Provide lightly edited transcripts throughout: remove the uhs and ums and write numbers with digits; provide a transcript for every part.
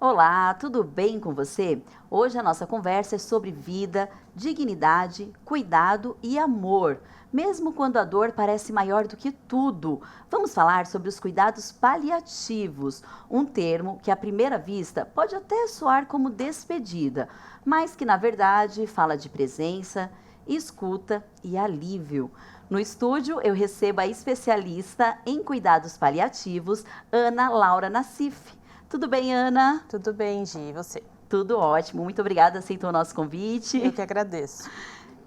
Olá, tudo bem com você? Hoje a nossa conversa é sobre vida, dignidade, cuidado e amor, mesmo quando a dor parece maior do que tudo. Vamos falar sobre os cuidados paliativos, um termo que à primeira vista pode até soar como despedida, mas que na verdade fala de presença, escuta e alívio. No estúdio, eu recebo a especialista em cuidados paliativos, Ana Laura Nassif. Tudo bem, Ana? Tudo bem, Gi, e você? Tudo ótimo. Muito obrigada, aceitou o nosso convite. Eu que agradeço.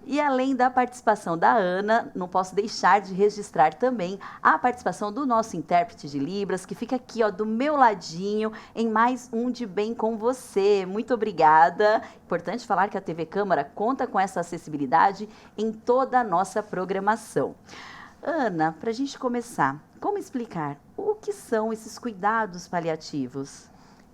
E além da participação da Ana, não posso deixar de registrar também a participação do nosso intérprete de Libras, que fica aqui, ó, do meu ladinho, em mais um De Bem com Você. Muito obrigada. Importante falar que a TV Câmara conta com essa acessibilidade em toda a nossa programação. Ana, para a gente começar, como explicar o que são esses cuidados paliativos?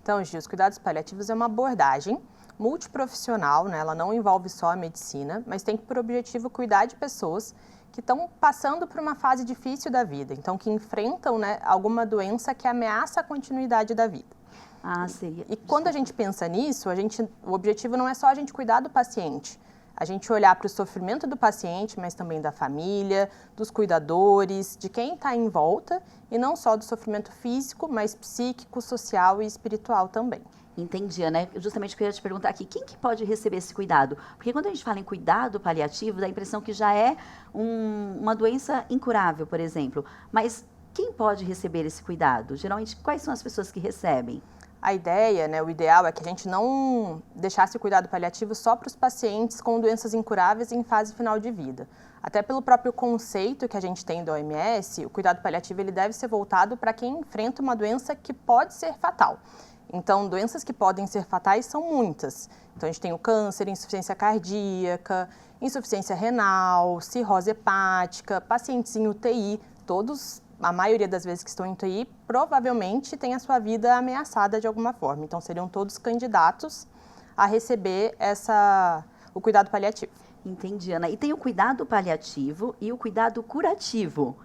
Então, Gi, os cuidados paliativos é uma abordagem multiprofissional, né? Ela não envolve só a medicina, mas tem por objetivo cuidar de pessoas que estão passando por uma fase difícil da vida, então que enfrentam, né, alguma doença que ameaça a continuidade da vida. Seria. E quando a gente pensa nisso, o objetivo não é só a gente cuidar do paciente, a gente olhar para o sofrimento do paciente, mas também da família, dos cuidadores, de quem está em volta, e não só do sofrimento físico, mas psíquico, social e espiritual também. Entendi, né? Justamente eu queria te perguntar aqui, quem que pode receber esse cuidado? Porque quando a gente fala em cuidado paliativo, dá a impressão que já é uma doença incurável, por exemplo. Mas quem pode receber esse cuidado? Geralmente, quais são as pessoas que recebem? A ideia, né, o ideal é que a gente não deixasse o cuidado paliativo só para os pacientes com doenças incuráveis em fase final de vida. Até pelo próprio conceito que a gente tem da OMS, o cuidado paliativo ele deve ser voltado para quem enfrenta uma doença que pode ser fatal. Então, doenças que podem ser fatais são muitas. Então, a gente tem o câncer, insuficiência cardíaca, insuficiência renal, cirrose hepática, pacientes em UTI, todos, a maioria das vezes que estão em UTI, provavelmente tem a sua vida ameaçada de alguma forma. Então, seriam todos candidatos a receber o cuidado paliativo. Entendi, Ana. E tem o cuidado paliativo e o cuidado curativo.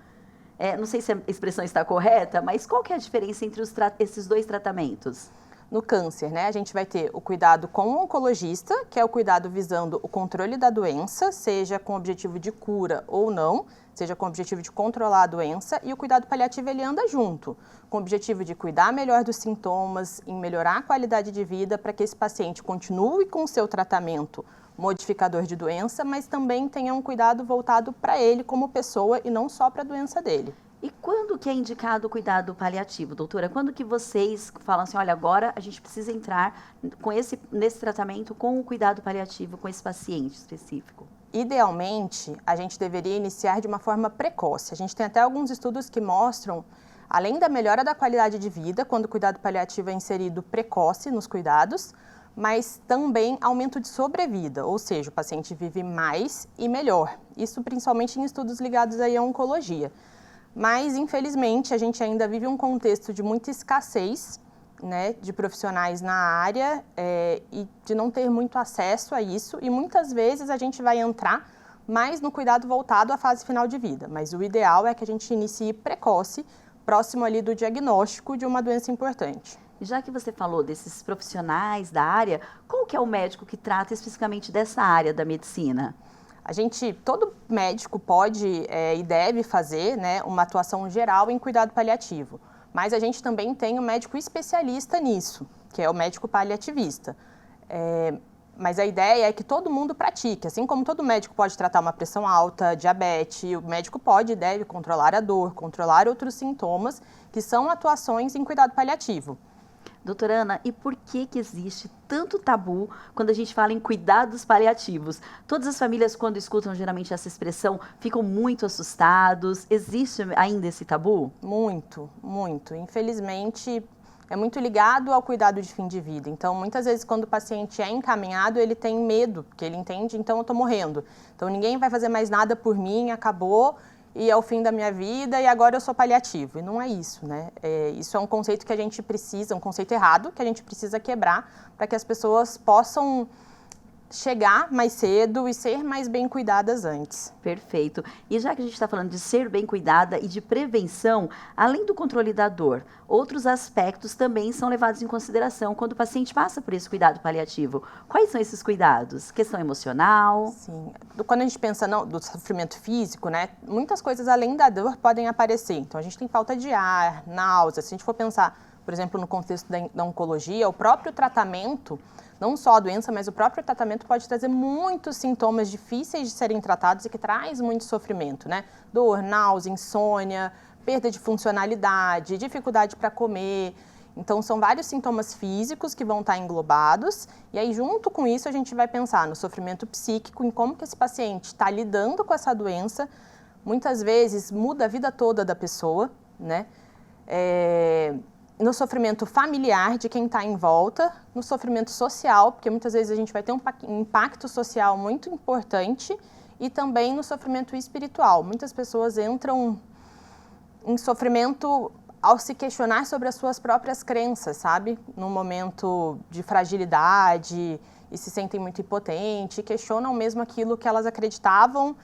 Não sei se a expressão está correta, mas qual que é a diferença entre esses dois tratamentos? No câncer, né, a gente vai ter o cuidado com o oncologista, que é o cuidado visando o controle da doença, seja com o objetivo de cura ou não, seja com o objetivo de controlar a doença, e o cuidado paliativo ele anda junto, com o objetivo de cuidar melhor dos sintomas, em melhorar a qualidade de vida para que esse paciente continue com o seu tratamento modificador de doença, mas também tenha um cuidado voltado para ele como pessoa e não só para a doença dele. E quando que é indicado o cuidado paliativo, doutora? Quando que vocês falam assim, olha, agora a gente precisa entrar nesse tratamento com o cuidado paliativo com esse paciente específico? Idealmente, a gente deveria iniciar de uma forma precoce. A gente tem até alguns estudos que mostram, além da melhora da qualidade de vida, quando o cuidado paliativo é inserido precoce nos cuidados, mas também aumento de sobrevida, ou seja, o paciente vive mais e melhor. Isso principalmente em estudos ligados aí à oncologia. Mas, infelizmente, a gente ainda vive um contexto de muita escassez, né, de profissionais na área e de não ter muito acesso a isso. E muitas vezes a gente vai entrar mais no cuidado voltado à fase final de vida. Mas o ideal é que a gente inicie precoce, próximo ali do diagnóstico de uma doença importante. Já que você falou desses profissionais da área, qual que é o médico que trata especificamente dessa área da medicina? Todo médico pode e deve fazer, né, uma atuação geral em cuidado paliativo, mas a gente também tem um médico especialista nisso, que é o médico paliativista. Mas a ideia é que todo mundo pratique, assim como todo médico pode tratar uma pressão alta, diabetes, o médico pode e deve controlar a dor, controlar outros sintomas, que são atuações em cuidado paliativo. Doutora Ana, e por que existe tanto tabu quando a gente fala em cuidados paliativos? Todas as famílias, quando escutam geralmente essa expressão, ficam muito assustados. Existe ainda esse tabu? Muito, muito. Infelizmente, é muito ligado ao cuidado de fim de vida. Então, muitas vezes, quando o paciente é encaminhado, ele tem medo, porque ele entende, então eu estou morrendo. Então, ninguém vai fazer mais nada por mim, acabou, e é o fim da minha vida, e agora eu sou paliativo. E não é isso, né? Isso é um conceito que a gente precisa, um conceito errado, que a gente precisa quebrar, para que as pessoas possam chegar mais cedo e ser mais bem cuidadas antes. Perfeito. E já que a gente está falando de ser bem cuidada e de prevenção, além do controle da dor, outros aspectos também são levados em consideração quando o paciente passa por esse cuidado paliativo. Quais são esses cuidados? Questão emocional? Sim. Quando a gente pensa do sofrimento físico, né, muitas coisas além da dor podem aparecer. Então, a gente tem falta de ar, náuseas. Se a gente for pensar, por exemplo, no contexto da oncologia, o próprio tratamento, não só a doença, mas o próprio tratamento pode trazer muitos sintomas difíceis de serem tratados e que traz muito sofrimento, né? Dor, náusea, insônia, perda de funcionalidade, dificuldade para comer. Então, são vários sintomas físicos que vão estar englobados. E aí, junto com isso, a gente vai pensar no sofrimento psíquico, em como que esse paciente está lidando com essa doença. Muitas vezes, muda a vida toda da pessoa, né? No sofrimento familiar de quem está em volta, no sofrimento social, porque muitas vezes a gente vai ter um impacto social muito importante, e também no sofrimento espiritual. Muitas pessoas entram em sofrimento ao se questionar sobre as suas próprias crenças, sabe? Num momento de fragilidade e se sentem muito impotentes, questionam mesmo aquilo que elas acreditavam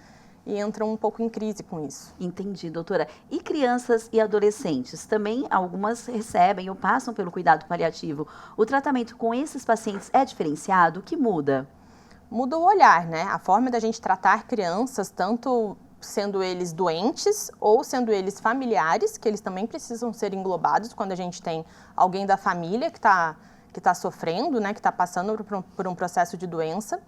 e entram um pouco em crise com isso. Entendi, doutora. E crianças e adolescentes? Também algumas recebem ou passam pelo cuidado paliativo. O tratamento com esses pacientes é diferenciado? O que muda? Muda o olhar, né? A forma da gente tratar crianças, tanto sendo eles doentes ou sendo eles familiares, que eles também precisam ser englobados quando a gente tem alguém da família que tá sofrendo, né? Que está passando por um processo de doença.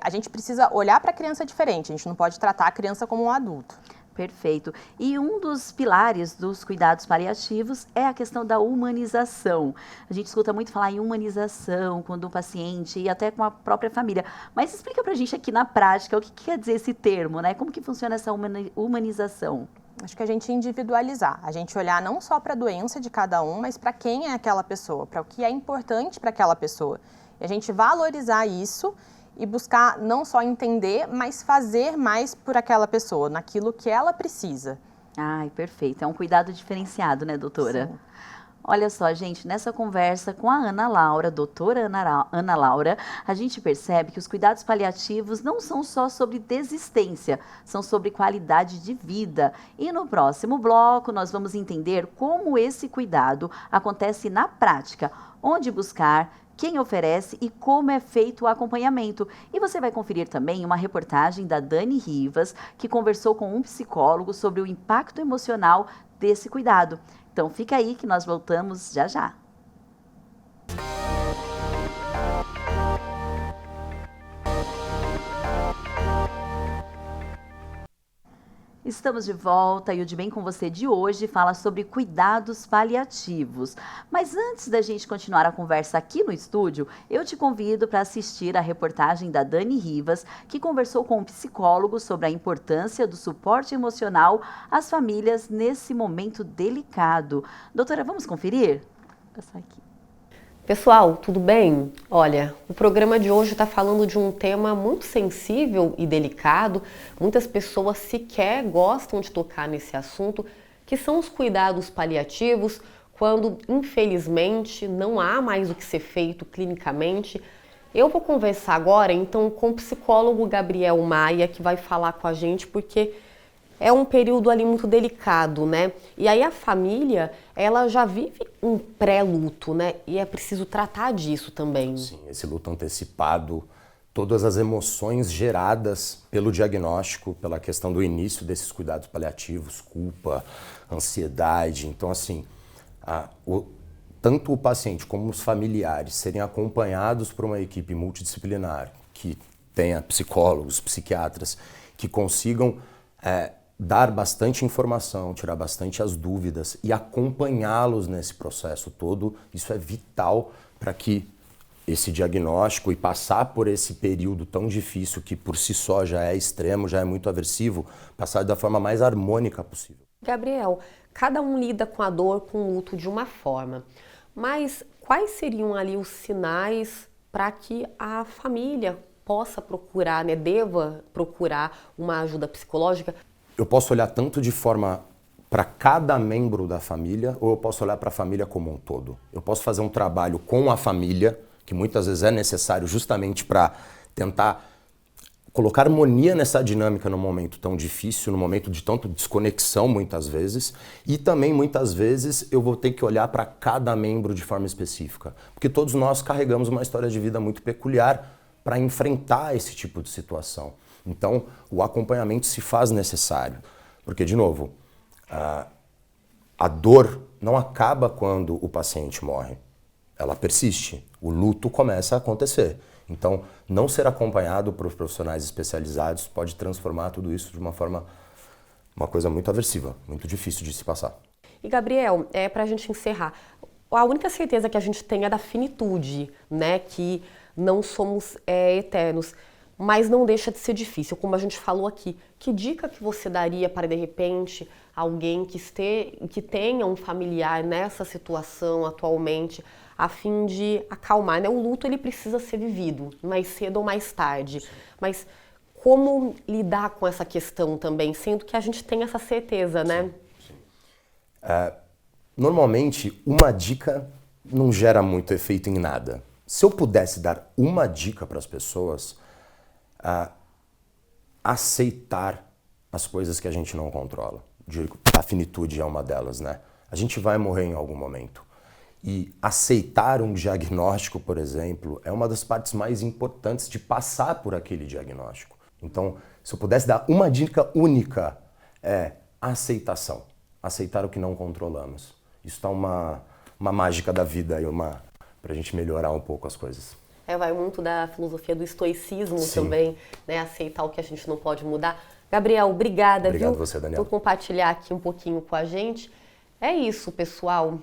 A gente precisa olhar para a criança diferente, a gente não pode tratar a criança como um adulto. Perfeito. E um dos pilares dos cuidados paliativos é a questão da humanização. A gente escuta muito falar em humanização quando o paciente e até com a própria família. Mas explica pra gente aqui na prática o que quer dizer esse termo, né? Como que funciona essa humanização? Acho que a gente individualizar, a gente olhar não só para a doença de cada um, mas para quem é aquela pessoa, para o que é importante para aquela pessoa. E a gente valorizar isso e buscar não só entender, mas fazer mais por aquela pessoa, naquilo que ela precisa. Ai, perfeito. É um cuidado diferenciado, né, doutora? Sim. Olha só, gente, nessa conversa com a Ana Laura, doutora Ana Laura, a gente percebe que os cuidados paliativos não são só sobre desistência, são sobre qualidade de vida. E no próximo bloco nós vamos entender como esse cuidado acontece na prática, onde buscar, quem oferece e como é feito o acompanhamento. E você vai conferir também uma reportagem da Dani Rivas, que conversou com um psicólogo sobre o impacto emocional desse cuidado. Então fica aí que nós voltamos já já. Estamos de volta e o De Bem com Você de hoje fala sobre cuidados paliativos. Mas antes da gente continuar a conversa aqui no estúdio, eu te convido para assistir a reportagem da Dani Rivas, que conversou com um psicólogo sobre a importância do suporte emocional às famílias nesse momento delicado. Doutora, vamos conferir? Vou passar aqui. Pessoal, tudo bem? Olha, o programa de hoje está falando de um tema muito sensível e delicado. Muitas pessoas sequer gostam de tocar nesse assunto, que são os cuidados paliativos, quando, infelizmente, não há mais o que ser feito clinicamente. Eu vou conversar agora, então, com o psicólogo Gabriel Maia, que vai falar com a gente, porque é um período ali muito delicado, né? E aí a família, ela já vive um pré-luto, né? E é preciso tratar disso também. Sim, esse luto antecipado, todas as emoções geradas pelo diagnóstico, pela questão do início desses cuidados paliativos, culpa, ansiedade. Então, assim, tanto o paciente como os familiares serem acompanhados por uma equipe multidisciplinar, que tenha psicólogos, psiquiatras, que consigam dar bastante informação, tirar bastante as dúvidas e acompanhá-los nesse processo todo, isso é vital para que esse diagnóstico e passar por esse período tão difícil que por si só já é extremo, já é muito aversivo, passar da forma mais harmônica possível. Gabriel, cada um lida com a dor, com o luto de uma forma, mas quais seriam ali os sinais para que a família possa procurar, né, deva procurar uma ajuda psicológica? Eu posso olhar tanto de forma para cada membro da família, ou eu posso olhar para a família como um todo. Eu posso fazer um trabalho com a família, que muitas vezes é necessário justamente para tentar colocar harmonia nessa dinâmica num momento tão difícil, num momento de tanta desconexão muitas vezes, e também muitas vezes eu vou ter que olhar para cada membro de forma específica, porque todos nós carregamos uma história de vida muito peculiar para enfrentar esse tipo de situação. Então, o acompanhamento se faz necessário, porque, de novo, a dor não acaba quando o paciente morre, ela persiste, o luto começa a acontecer. Então, não ser acompanhado por profissionais especializados pode transformar tudo isso de uma coisa muito aversiva, muito difícil de se passar. E Gabriel, para a gente encerrar, a única certeza que a gente tem é da finitude, né? Que não somos eternos, mas não deixa de ser difícil, como a gente falou aqui. Que dica que você daria para, de repente, alguém que tenha um familiar nessa situação atualmente, a fim de acalmar, né? O luto ele precisa ser vivido, mais cedo ou mais tarde. Mas como lidar com essa questão também, sendo que a gente tem essa certeza, né? Sim. Normalmente, uma dica não gera muito efeito em nada. Se eu pudesse dar uma dica para as pessoas, aceitar as coisas que a gente não controla. A finitude é uma delas, né? A gente vai morrer em algum momento. E aceitar um diagnóstico, por exemplo, é uma das partes mais importantes de passar por aquele diagnóstico. Então, se eu pudesse dar uma dica única, é a aceitação. Aceitar o que não controlamos. Isso está uma mágica da vida aí, para a gente melhorar um pouco as coisas. Vai muito da filosofia do estoicismo. Sim. Também, né? Aceitar o que a gente não pode mudar. Gabriel, obrigada, Obrigado você, Daniel, por compartilhar aqui um pouquinho com a gente. É isso, pessoal.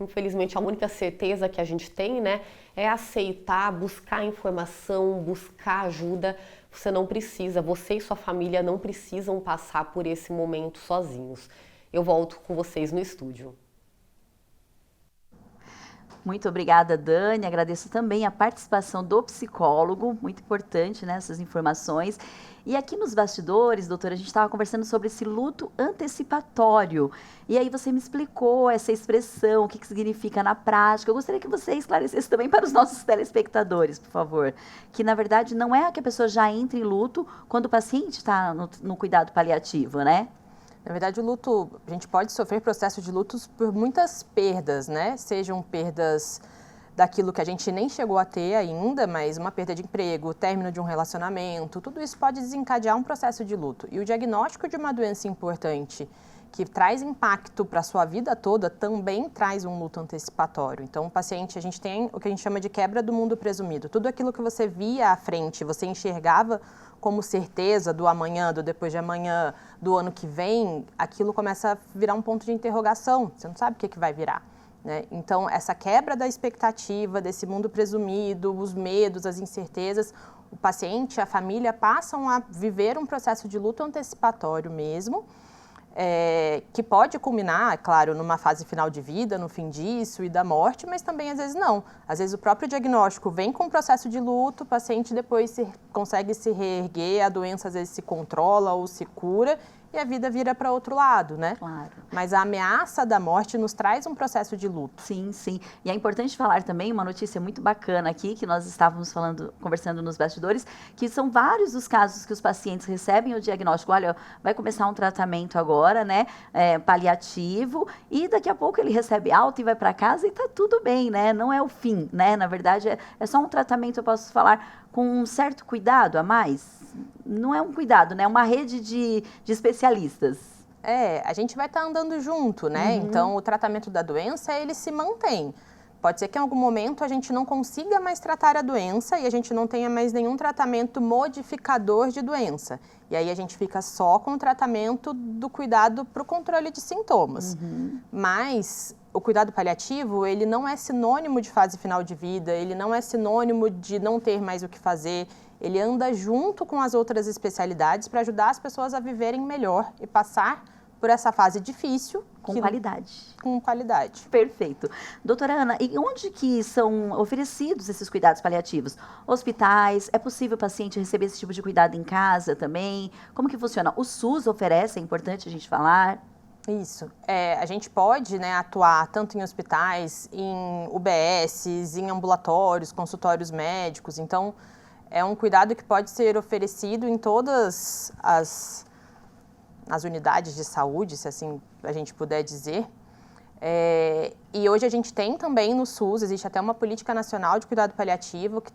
Infelizmente, a única certeza que a gente tem, né, é aceitar, buscar informação, buscar ajuda. Você não precisa, você e sua família não precisam passar por esse momento sozinhos. Eu volto com vocês no estúdio. Muito obrigada, Dani. Agradeço também a participação do psicólogo, muito importante, né, essas informações. E aqui nos bastidores, doutora, a gente estava conversando sobre esse luto antecipatório. E aí você me explicou essa expressão, o que significa na prática. Eu gostaria que você esclarecesse também para os nossos telespectadores, por favor. Que, na verdade, não é que a pessoa já entra em luto quando o paciente está no cuidado paliativo, né? Na verdade, o luto, a gente pode sofrer processo de lutos por muitas perdas, né? Sejam perdas daquilo que a gente nem chegou a ter ainda, mas uma perda de emprego, término de um relacionamento, tudo isso pode desencadear um processo de luto. E o diagnóstico de uma doença importante que traz impacto para a sua vida toda também traz um luto antecipatório. Então, o paciente, a gente tem o que a gente chama de quebra do mundo presumido. Tudo aquilo que você via à frente, você enxergava como certeza do amanhã, do depois de amanhã, do ano que vem, aquilo começa a virar um ponto de interrogação. Você não sabe o que vai virar, né? Então, essa quebra da expectativa, desse mundo presumido, os medos, as incertezas, o paciente, a família passam a viver um processo de luto antecipatório mesmo, que pode culminar, é claro, numa fase final de vida, no fim disso e da morte, mas também às vezes não. Às vezes o próprio diagnóstico vem com um processo de luto, o paciente depois consegue se reerguer, a doença às vezes se controla ou se cura e a vida vira para outro lado, né? Claro. Mas a ameaça da morte nos traz um processo de luto. Sim, sim. E é importante falar também uma notícia muito bacana aqui, que nós estávamos conversando nos bastidores, que são vários os casos que os pacientes recebem o diagnóstico, olha, vai começar um tratamento agora, né, paliativo, e daqui a pouco ele recebe alta e vai para casa e tá tudo bem, né? Não é o fim, né? Na verdade, é só um tratamento, eu posso falar, com um certo cuidado a mais. Não é um cuidado, né? É uma rede de especialistas. A gente vai estar andando junto, né? Uhum. Então, o tratamento da doença, ele se mantém. Pode ser que em algum momento a gente não consiga mais tratar a doença e a gente não tenha mais nenhum tratamento modificador de doença. E aí a gente fica só com o tratamento do cuidado para o controle de sintomas. Uhum. Mas o cuidado paliativo, ele não é sinônimo de fase final de vida, ele não é sinônimo de não ter mais o que fazer. Ele anda junto com as outras especialidades para ajudar as pessoas a viverem melhor e passar por essa fase difícil. Com qualidade. Com qualidade. Perfeito. Doutora Ana, e onde que são oferecidos esses cuidados paliativos? Hospitais? É possível o paciente receber esse tipo de cuidado em casa também? Como que funciona? O SUS oferece, é importante a gente falar. Isso. A gente pode, né, atuar tanto em hospitais, em UBSs, em ambulatórios, consultórios médicos. Então, é um cuidado que pode ser oferecido em todas as unidades de saúde, se assim a gente puder dizer. E hoje a gente tem também no SUS, existe até uma política nacional de cuidado paliativo que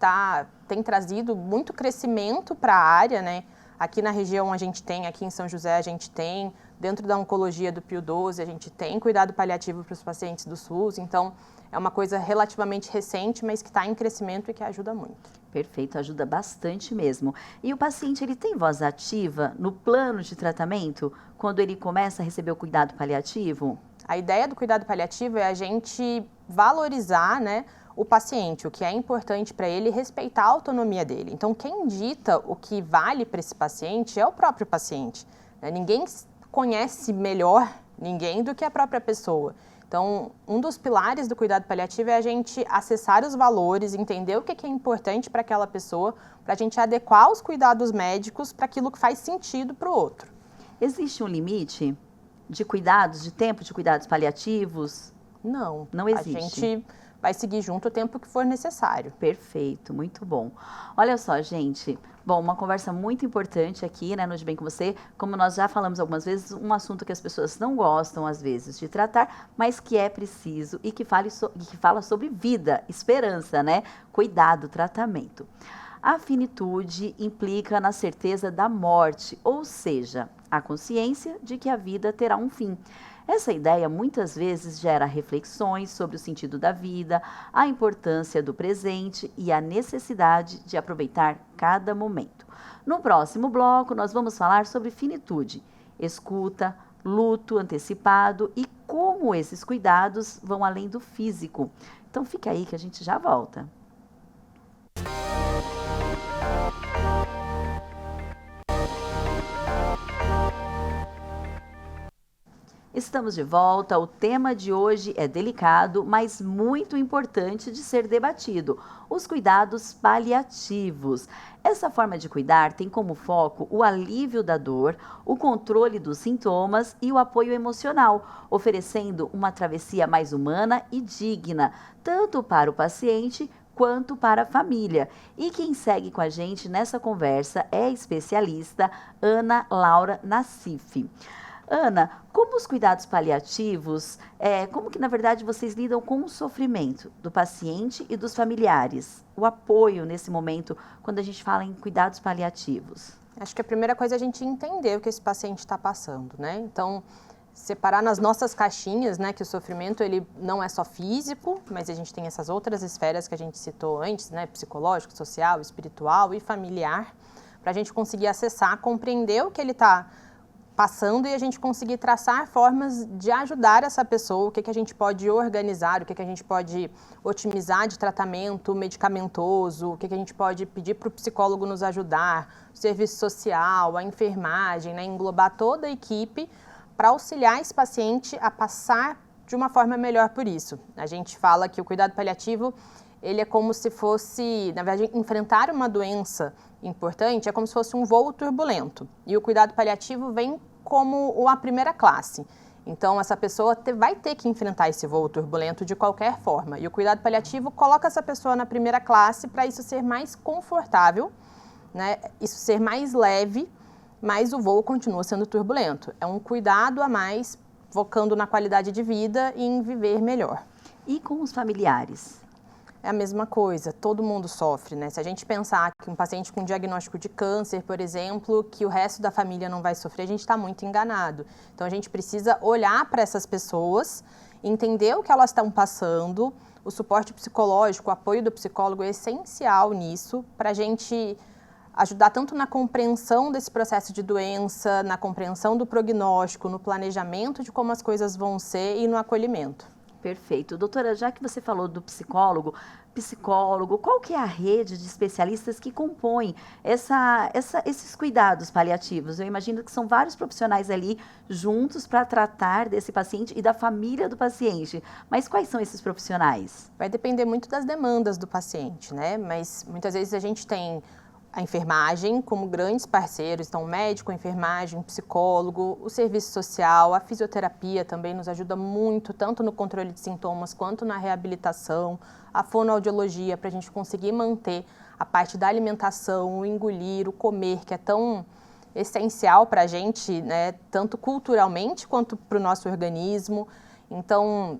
tem trazido muito crescimento para a área, né? Aqui na região a gente tem, aqui em São José a gente tem, dentro da oncologia do Pio 12 a gente tem cuidado paliativo para os pacientes do SUS, então é uma coisa relativamente recente, mas que está em crescimento e que ajuda muito. Perfeito, ajuda bastante mesmo. E o paciente, ele tem voz ativa no plano de tratamento quando ele começa a receber o cuidado paliativo? A ideia do cuidado paliativo é a gente valorizar, né, o paciente, o que é importante para ele, respeitar a autonomia dele. Então, quem dita o que vale para esse paciente é o próprio paciente, né? Ninguém conhece melhor ninguém do que a própria pessoa. Então, um dos pilares do cuidado paliativo é a gente acessar os valores, entender o que é importante para aquela pessoa, para a gente adequar os cuidados médicos para aquilo que faz sentido para o outro. Existe um limite de cuidados, de tempo de cuidados paliativos? Não. Não existe. A gente vai seguir junto o tempo que for necessário. Perfeito, muito bom. Olha só, gente, bom, uma conversa muito importante aqui, né, no De Bem Com Você, como nós já falamos algumas vezes, um assunto que as pessoas não gostam, às vezes, de tratar, mas que é preciso e que fala sobre vida, esperança, né, cuidado, tratamento. A finitude implica na certeza da morte, ou seja, a consciência de que a vida terá um fim. Essa ideia muitas vezes gera reflexões sobre o sentido da vida, a importância do presente e a necessidade de aproveitar cada momento. No próximo bloco, nós vamos falar sobre finitude, escuta, luto antecipado e como esses cuidados vão além do físico. Então fica aí que a gente já volta. Estamos de volta. O tema de hoje é delicado, mas muito importante de ser debatido: os cuidados paliativos. Essa forma de cuidar tem como foco o alívio da dor, o controle dos sintomas e o apoio emocional, oferecendo uma travessia mais humana e digna, tanto para o paciente quanto para a família. E quem segue com a gente nessa conversa é a especialista Ana Laura Nassif. Ana, como os cuidados paliativos, como que na verdade vocês lidam com o sofrimento do paciente e dos familiares? O apoio nesse momento, quando a gente fala em cuidados paliativos? Acho que a primeira coisa é a gente entender o que esse paciente está passando, né? Então, separar nas nossas caixinhas, né, que o sofrimento ele não é só físico, mas a gente tem essas outras esferas que a gente citou antes, né, psicológico, social, espiritual e familiar, para a gente conseguir acessar, compreender o que ele está passando e a gente conseguir traçar formas de ajudar essa pessoa, o que a gente pode organizar, o que a gente pode otimizar de tratamento medicamentoso, o que a gente pode pedir para o psicólogo nos ajudar, o serviço social, a enfermagem, né, englobar toda a equipe para auxiliar esse paciente a passar de uma forma melhor por isso. A gente fala que o cuidado paliativo, ele é como se fosse, na verdade, enfrentar uma doença importante, é como se fosse um voo turbulento. E o cuidado paliativo vem como a primeira classe. Então, essa pessoa vai ter que enfrentar esse voo turbulento de qualquer forma. E o cuidado paliativo coloca essa pessoa na primeira classe para isso ser mais confortável, né? Isso ser mais leve, mas o voo continua sendo turbulento. É um cuidado a mais, focando na qualidade de vida e em viver melhor. E com os familiares? É a mesma coisa, todo mundo sofre, né? Se a gente pensar que um paciente com diagnóstico de câncer, por exemplo, que o resto da família não vai sofrer, a gente está muito enganado. Então, a gente precisa olhar para essas pessoas, entender o que elas estão passando, o suporte psicológico, o apoio do psicólogo é essencial nisso, para a gente ajudar tanto na compreensão desse processo de doença, na compreensão do prognóstico, no planejamento de como as coisas vão ser e no acolhimento. Perfeito. Doutora, já que você falou do psicólogo, qual que é a rede de especialistas que compõem esses cuidados paliativos? Eu imagino que são vários profissionais ali juntos para tratar desse paciente e da família do paciente. Mas quais são esses profissionais? Vai depender muito das demandas do paciente, né? Mas muitas vezes a gente tem a enfermagem como grandes parceiros, então médico, enfermagem, psicólogo, o serviço social, a fisioterapia também nos ajuda muito, tanto no controle de sintomas quanto na reabilitação, a fonoaudiologia para a gente conseguir manter a parte da alimentação, o engolir, o comer, que é tão essencial para a gente, né, tanto culturalmente quanto para o nosso organismo. Então,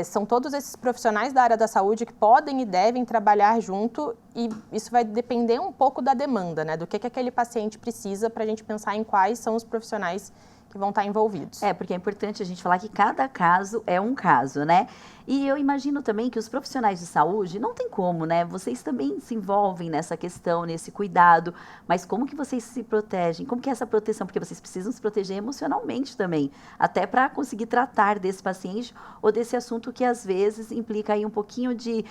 são todos esses profissionais da área da saúde que podem e devem trabalhar junto, e isso vai depender um pouco da demanda, né? Do que aquele paciente precisa para a gente pensar em quais são os profissionais que vão estar envolvidos. Porque é importante a gente falar que cada caso é um caso, né? E eu imagino também que os profissionais de saúde, não tem como, né? Vocês também se envolvem nessa questão, nesse cuidado, mas como que vocês se protegem? Como que é essa proteção? Porque vocês precisam se proteger emocionalmente também, até para conseguir tratar desse paciente ou desse assunto que às vezes implica aí um pouquinho de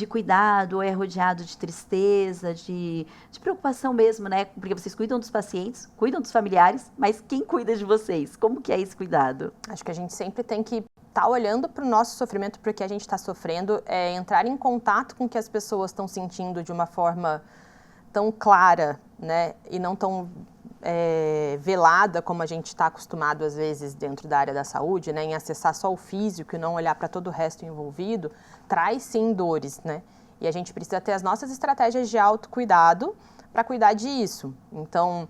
cuidado, ou é rodeado de tristeza, de preocupação mesmo, né? Porque vocês cuidam dos pacientes, cuidam dos familiares, mas quem cuida de vocês? Como que é esse cuidado? Acho que a gente sempre tem que estar olhando para o nosso sofrimento, para o que a gente está sofrendo, entrar em contato com o que as pessoas estão sentindo de uma forma tão clara, né? E não tão velada como a gente está acostumado às vezes dentro da área da saúde, né? Em acessar só o físico e não olhar para todo o resto envolvido, traz sim dores, né? E a gente precisa ter as nossas estratégias de autocuidado para cuidar disso. Então,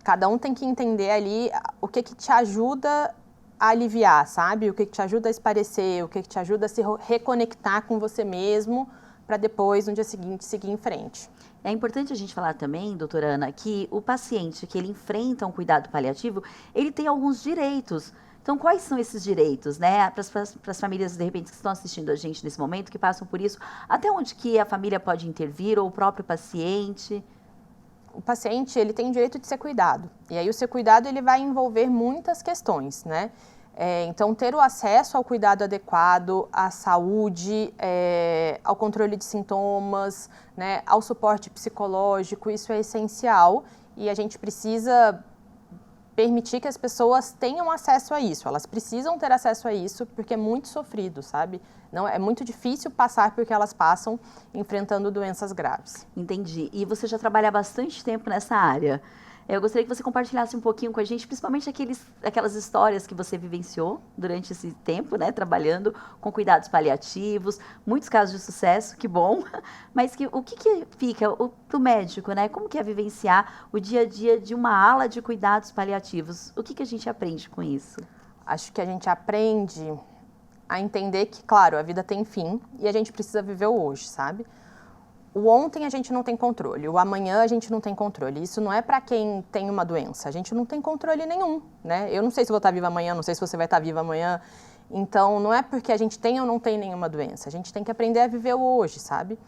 cada um tem que entender ali o que te ajuda a aliviar, sabe? O que te ajuda a esparecer, o que te ajuda a se reconectar com você mesmo para depois, no dia seguinte, seguir em frente. É importante a gente falar também, doutora Ana, que o paciente que ele enfrenta um cuidado paliativo, ele tem alguns direitos. Então, quais são esses direitos, né? Para as famílias, de repente, que estão assistindo a gente nesse momento, que passam por isso, até onde que a família pode intervir, ou o próprio paciente? O paciente, ele tem o direito de ser cuidado. E aí, o ser cuidado, ele vai envolver muitas questões, né? Então, ter o acesso ao cuidado adequado, à saúde, ao controle de sintomas, né, ao suporte psicológico, isso é essencial. E a gente precisa permitir que as pessoas tenham acesso a isso. Elas precisam ter acesso a isso porque é muito sofrido, sabe? Não, é muito difícil passar por que elas passam enfrentando doenças graves. Entendi. E você já trabalha há bastante tempo nessa área. Eu gostaria que você compartilhasse um pouquinho com a gente, principalmente aquelas histórias que você vivenciou durante esse tempo, né, trabalhando com cuidados paliativos, muitos casos de sucesso, que bom, mas o que fica do médico, né? Como que é vivenciar o dia a dia de uma ala de cuidados paliativos? O que a gente aprende com isso? Acho que a gente aprende a entender que, claro, a vida tem fim e a gente precisa viver o hoje, sabe? O ontem a gente não tem controle, o amanhã a gente não tem controle. Isso não é para quem tem uma doença, a gente não tem controle nenhum, né? Eu não sei se vou estar viva amanhã, não sei se você vai estar viva amanhã. Então, não é porque a gente tem ou não tem nenhuma doença, a gente tem que aprender a viver o hoje, sabe?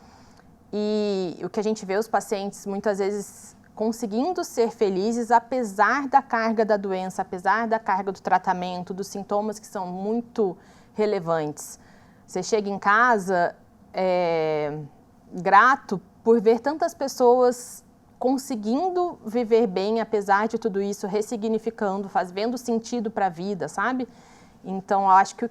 E o que a gente vê os pacientes muitas vezes conseguindo ser felizes apesar da carga da doença, apesar da carga do tratamento, dos sintomas que são muito relevantes. Você chega em casa grato por ver tantas pessoas conseguindo viver bem, apesar de tudo isso, ressignificando, vendo sentido para a vida, sabe? Então, eu acho que o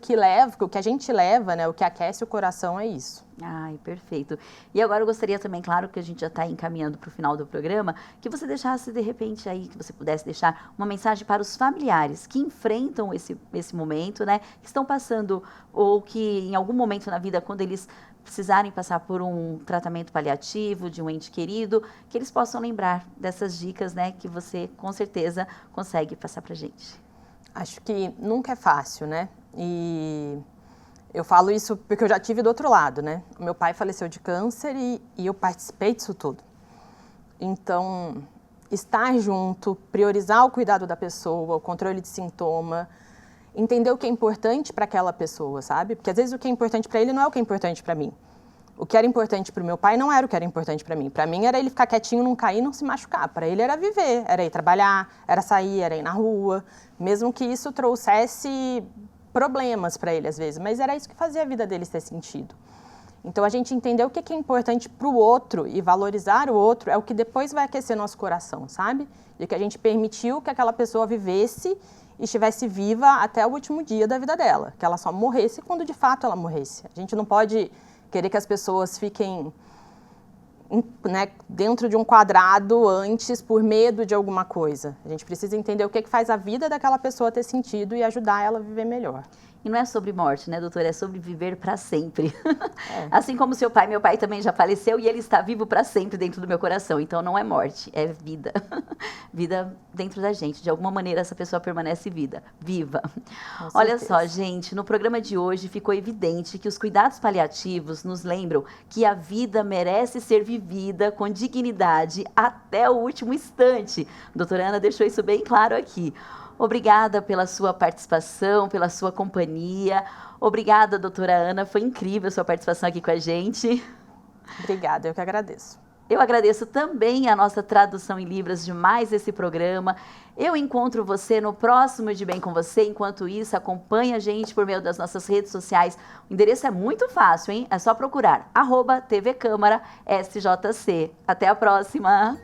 que a gente leva, né, o que aquece o coração é isso. Ai, perfeito. E agora eu gostaria também, claro que a gente já está encaminhando para o final do programa, que você deixasse, de repente, aí, que você pudesse deixar uma mensagem para os familiares que enfrentam esse momento, né, que estão passando, ou que em algum momento na vida, quando eles precisarem passar por um tratamento paliativo de um ente querido, que eles possam lembrar dessas dicas, né, que você, com certeza, consegue passar para a gente. Acho que nunca é fácil, né? E eu falo isso porque eu já tive do outro lado, né? O meu pai faleceu de câncer e eu participei disso tudo. Então, estar junto, priorizar o cuidado da pessoa, o controle de sintoma, entender o que é importante para aquela pessoa, sabe? Porque às vezes o que é importante para ele não é o que é importante para mim. O que era importante para o meu pai não era o que era importante para mim. Para mim era ele ficar quietinho, não cair, não se machucar. Para ele era viver, era ir trabalhar, era sair, era ir na rua. Mesmo que isso trouxesse problemas para ele às vezes. Mas era isso que fazia a vida dele ter sentido. Então a gente entender o que é importante para o outro e valorizar o outro é o que depois vai aquecer nosso coração, sabe? E que a gente permitiu que aquela pessoa vivesse e estivesse viva até o último dia da vida dela. Que ela só morresse quando de fato ela morresse. A gente não pode querer que as pessoas fiquem né, dentro de um quadrado antes por medo de alguma coisa. A gente precisa entender o que faz a vida daquela pessoa ter sentido e ajudar ela a viver melhor. E não é sobre morte, né, doutora? É sobre viver para sempre. Assim como seu pai, meu pai também já faleceu e ele está vivo para sempre dentro do meu coração. Então não é morte, é vida. Vida dentro da gente. De alguma maneira essa pessoa permanece viva. Olha só, gente, no programa de hoje ficou evidente que os cuidados paliativos nos lembram que a vida merece ser vivida com dignidade até o último instante. A doutora Ana deixou isso bem claro aqui. Obrigada pela sua participação, pela sua companhia. Obrigada, doutora Ana. Foi incrível a sua participação aqui com a gente. Obrigada, eu que agradeço. Eu agradeço também a nossa tradução em Libras de mais esse programa. Eu encontro você no próximo De Bem com Você. Enquanto isso, acompanhe a gente por meio das nossas redes sociais. O endereço é muito fácil, hein? É só procurar @TV Câmara SJC. Até a próxima!